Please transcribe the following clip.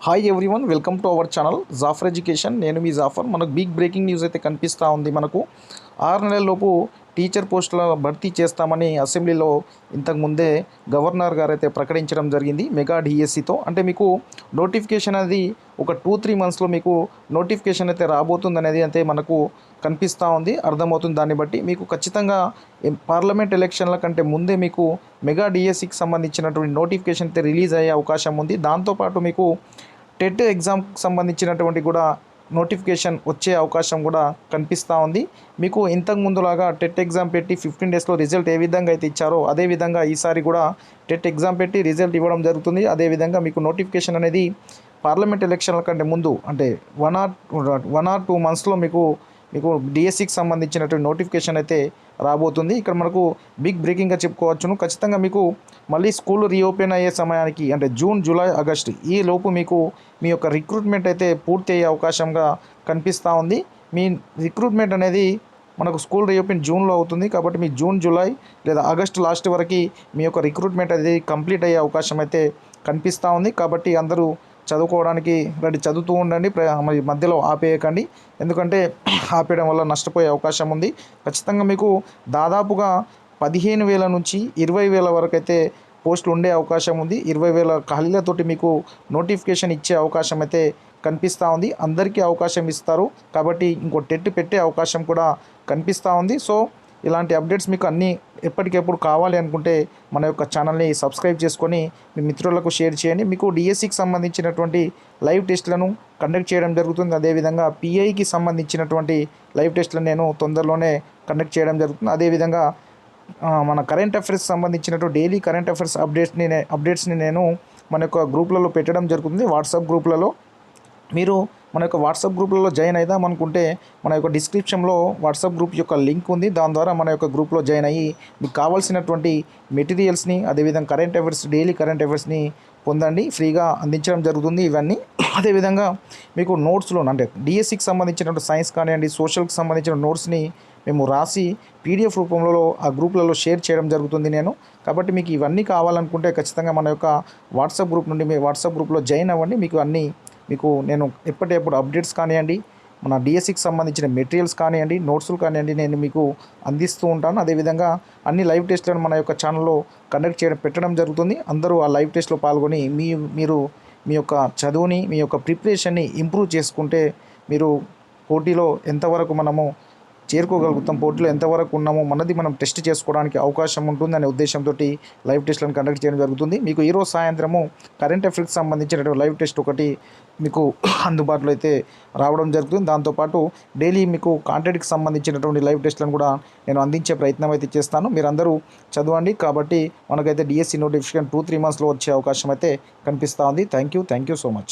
Hi everyone, welcome to our channel Jafar education. నేను మీ జాఫర్. మనకు బిగ్ బ్రేకింగ్ న్యూస్ అయితే కనిపిస్తూ ఉంది. మనకు 6 నెలలలోపు టీచర్ పోస్టుల భర్తీ చేస్తామని అసెంబ్లీలో ఇంతకుముందే గవర్నర్ గారు అయితే ప్రకటించడం జరిగింది మెగా డిఎస్సితో. అంటే మీకు నోటిఫికేషన్ అది ఒక 2-3 మంత్స్లో మీకు నోటిఫికేషన్ అయితే రాబోతుంది అనేది అయితే మనకు కనిపిస్తూ ఉంది, అర్థమవుతుంది. దాన్ని బట్టి మీకు ఖచ్చితంగా పార్లమెంట్ ఎలక్షన్ల కంటే ముందే మీకు మెగా డిఎస్సికి సంబంధించినటువంటి నోటిఫికేషన్ అయితే రిలీజ్ అయ్యే అవకాశం ఉంది. దాంతోపాటు మీకు టెట్ ఎగ్జామ్కి సంబంధించినటువంటి కూడా నోటిఫికేషన్ వచ్చే అవకాశం కూడా కనిపిస్తూ ఉంది. మీకు ఇంతకు ముందులాగా టెట్ ఎగ్జామ్ పెట్టి 15 డేస్లో రిజల్ట్ ఏ విధంగా అయితే ఇచ్చారో అదేవిధంగా ఈసారి కూడా టెట్ ఎగ్జామ్ పెట్టి రిజల్ట్ ఇవ్వడం జరుగుతుంది. అదేవిధంగా మీకు నోటిఫికేషన్ అనేది పార్లమెంట్ ఎలక్షన్ల కంటే ముందు అంటే 1 or 2 మంత్స్లో మీకు డిఎస్సికి సంబంధించినటువంటి నోటిఫికేషన్ అయితే రాబోతుంది. ఇక్కడ మనకు బిగ్ బ్రేకింగ్గా చెప్పుకోవచ్చును. ఖచ్చితంగా మీకు మళ్ళీ స్కూల్ రీఓపెన్ అయ్యే సమయానికి అంటే జూన్, జూలై, ఆగస్టు ఈ లోపు మీకు మీ యొక్క రిక్రూట్మెంట్ అయితే పూర్తి అయ్యే అవకాశంగా కనిపిస్తూ ఉంది. మీ రిక్రూట్మెంట్ అనేది మనకు స్కూల్ రీఓపెన్ జూన్లో అవుతుంది కాబట్టి మీ జూన్, జూలై లేదా ఆగస్టు లాస్ట్ వరకు మీ యొక్క రిక్రూట్మెంట్ అనేది కంప్లీట్ అయ్యే అవకాశం అయితే కనిపిస్తూ ఉంది. కాబట్టి అందరూ చదువుకోవడానికి రెడీ, చదువుతూ ఉండండి, మరి మధ్యలో ఆపేయకండి. ఎందుకంటే ఆపేయడం వల్ల నష్టపోయే అవకాశం ఉంది. ఖచ్చితంగా మీకు దాదాపుగా 15,000 నుంచి 20,000 వరకు అయితే పోస్టులు ఉండే అవకాశం ఉంది. 20,000 ఖాళీలతోటి మీకు నోటిఫికేషన్ ఇచ్చే అవకాశం అయితే కనిపిస్తూ ఉంది. అందరికీ అవకాశం ఇస్తారు కాబట్టి ఇంకో టెట్ పెట్టే అవకాశం కూడా కనిపిస్తూ ఉంది. సో ఇలాంటి అప్డేట్స్ మీకు అన్నీ ఎప్పటికెప్పుడు కావాలి అనుకుంటే మన యొక్క ఛానల్ని సబ్స్క్రైబ్ చేసుకొని మీ మిత్రులకు షేర్ చేయండి. మీకు డిఎస్సికి సంబంధించినటువంటి లైవ్ టెస్ట్లను కండక్ట్ చేయడం జరుగుతుంది. అదేవిధంగా పిఐకి సంబంధించినటువంటి లైవ్ టెస్ట్లను నేను తొందరలోనే కండక్ట్ చేయడం జరుగుతుంది. అదేవిధంగా మన కరెంట్ అఫైర్స్ సంబంధించినటువంటి డైలీ కరెంట్ అఫైర్స్ అప్డేట్స్ని నేను మన యొక్క గ్రూప్లలో పెట్టడం జరుగుతుంది, వాట్సాప్ గ్రూప్లలో. మీరు మన యొక్క వాట్సాప్ గ్రూప్లలో జాయిన్ అయిదాం అనుకుంటే మన యొక్క డిస్క్రిప్షన్లో వాట్సాప్ గ్రూప్ యొక్క లింక్ ఉంది. దాని ద్వారా మన యొక్క గ్రూప్లో జాయిన్ అయ్యి మీకు కావాల్సినటువంటి మెటీరియల్స్ని అదేవిధంగా కరెంట్ అఫైర్స్, డైలీ కరెంట్ అఫైర్స్ని పొందండి. ఫ్రీగా అందించడం జరుగుతుంది ఇవన్నీ. అదేవిధంగా మీకు నోట్స్లో అంటే డిఎస్సికి సంబంధించినటువంటి సైన్స్ కానివ్వండి, సోషల్కి సంబంధించిన నోట్స్ని మేము రాసి పీడిఎఫ్ రూపంలో ఆ గ్రూప్లలో షేర్ చేయడం జరుగుతుంది నేను. కాబట్టి మీకు ఇవన్నీ కావాలనుకుంటే ఖచ్చితంగా మన యొక్క వాట్సాప్ గ్రూప్ నుండి మీ వాట్సాప్ గ్రూప్లో జాయిన్ అవ్వండి. మీకు నేను ఎప్పటికప్పుడు అప్డేట్స్ కానివ్వండి, మన డిఎస్సికి సంబంధించిన మెటీరియల్స్ కానివ్వండి, నోట్స్లు కానివ్వండి నేను మీకు అందిస్తూ ఉంటాను. అదేవిధంగా అన్ని లైవ్ టెస్ట్లను మన యొక్క ఛానల్లో కండక్ట్ పెట్టడం జరుగుతుంది. అందరూ ఆ లైవ్ టెస్ట్లో పాల్గొని మీరు మీ యొక్క చదువుని, మీ యొక్క ప్రిపరేషన్ని ఇంప్రూవ్ చేసుకుంటే మీరు పోటీలో ఎంతవరకు మనము చేరుకోగలుగుతాం, పోటీలో ఎంతవరకు ఉన్నామో మనం టెస్ట్ చేసుకోవడానికి అవకాశం ఉంటుందనే ఉద్దేశంతో లైవ్ టెస్ట్లను కండక్ట్ చేయడం జరుగుతుంది. మీకు ఈరోజు సాయంత్రము కరెంట్ అఫైర్స్కి సంబంధించినటువంటి లైవ్ టెస్ట్ ఒకటి మీకు అందుబాటులో అయితే రావడం జరుగుతుంది. దాంతోపాటు డైలీ మీకు కాంటెంట్కి సంబంధించినటువంటి లైవ్ టెస్ట్లను కూడా నేను అందించే ప్రయత్నం అయితే చేస్తాను. మీరందరూ చదవండి. కాబట్టి మనకైతే డిఎస్సి నోటిఫికేషన్ 2-3 మంత్స్లో వచ్చే అవకాశం అయితే కనిపిస్తూ ఉంది. Thank you so much.